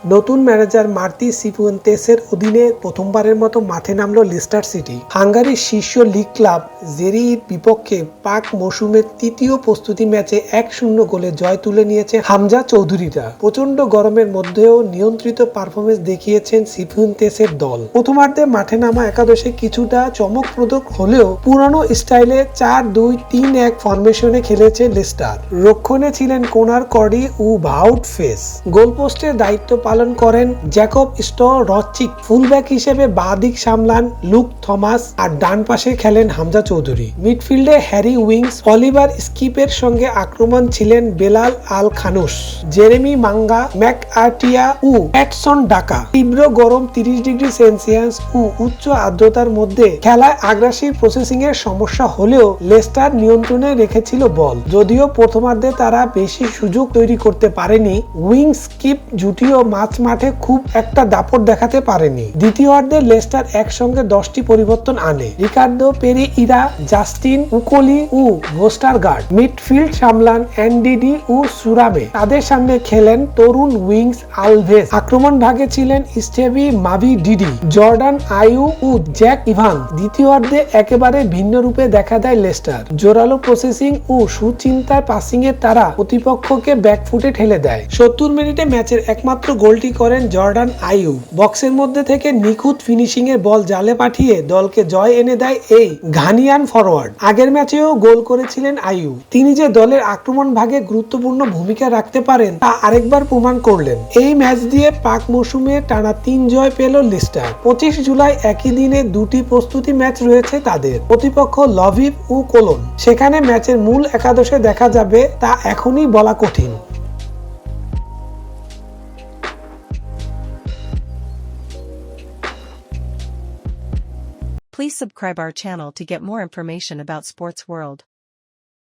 নতুন ম্যানেজার মার্তি সিফুয়েন্তেসের অধীনে প্রথমবারের মতো মাঠে নামল লেস্টার সিটি। হাঙ্গারির শীর্ষ লিগ ক্লাব জেরির বিপক্ষে পাক মৌসুমের তৃতীয় প্রস্তুতি ম্যাচে 1-0 গোলে জয় তুলে নিয়েছে হামজা চৌধুরীরা। প্রচন্ড গরমের মধ্যেও নিয়ন্ত্রিত পারফরমেন্স দেখিয়েছেন সিফুয়েন্তেসের দল। প্রথমার্ধে মাঠে নামা একাদশে কিছুটা চমকপ্রদ হলেও পুরানো স্টাইলে 4-2-3-1 ফরমেশনে খেলেছে লেস্টার। রক্ষণে ছিলেন কোনার কর্ডি ও ভাউট ফেস। গোলপোস্টের দায়িত্ব পালন করেন জ্যাকব স্টরচিক। ফুলব্যাক হিসেবে বাঁ দিক সামলান লুক থমাস আর ডান পাশে খেলেন হামজা চৌধুরী। মিডফিল্ডে হ্যারি উইংস, অলিভার স্কিপের সঙ্গে আক্রমণ ছিলেন Bilal El Khannouss, Jeremy Monga, McAteer ও প্যাটসন ডাকা। তীব্র গরম 30 ডিগ্রি সেলসিয়াস ও উচ্চ আর্দ্রতার মধ্যে খেলায় আগ্রাসী প্রসেসিং এর সমস্যা হলেও লেস্টার নিয়ন্ত্রণে রেখেছিল বল। যদিও প্রথমার্ধে তারা বেশি সুযোগ তৈরি করতে পারেনি, উইংস স্কিপ জুটিও মাঠে খুব একটা দাপট দেখাতে পারেনি। দ্বিতীয়ার্ধে লেস্টার একসঙ্গে 10টি পরিবর্তন আনে। রিকার্ডো পেরেইরা, জাস্টিন উকোলি ও ভেস্টারগার্ড। মিডফিল্ড সামলান এনডিডি ও সুরাবে। তাদের সামনে খেলেন তরুণ উইংস আলভেস। আক্রমণ ভাগে ছিলেন স্টেভি মাভি ডিডি, জর্ডান আয়ু ও জ্যাক ইভান। দ্বিতীয়ার্ধে একেবারে ভিন্ন রূপে দেখা দেয় লেস্টার। জোরালো প্রসেসিং ও সুচিন্তার পাসিং এ তারা প্রতিপক্ষকে ব্যাকফুটে ঠেলে দেয়। 70 মিনিটে ম্যাচের একমাত্র গোলটি করেন জর্ডান আয়ু। বক্সের মধ্যে থেকে নিখুঁত ফিনিশিং এর বল জালে পাঠিয়ে দলকে জয় এনে দেয় এই ঘানিয়ান ফরওয়ার্ড। আগের ম্যাচেও গোল করেছিলেন আয়ু। তিনি যে দলের আক্রমণ ভাগে গুরুত্বপূর্ণ ভূমিকা রাখতে পারেন তা আরেকবার প্রমাণ করলেন। এই ম্যাচ দিয়ে পাক মৌসুমে টানা 3 জয় পেল লেস্টার। 25 জুলাই একই দিনে 2টি প্রস্তুতি ম্যাচ রয়েছে তাদের। প্রতিপক্ষ লভিভ ও কোলন। সেখানে ম্যাচের মূল একাদশে দেখা যাবে তা এখনই বলা কঠিন। Please subscribe our channel to get more information about Sports World.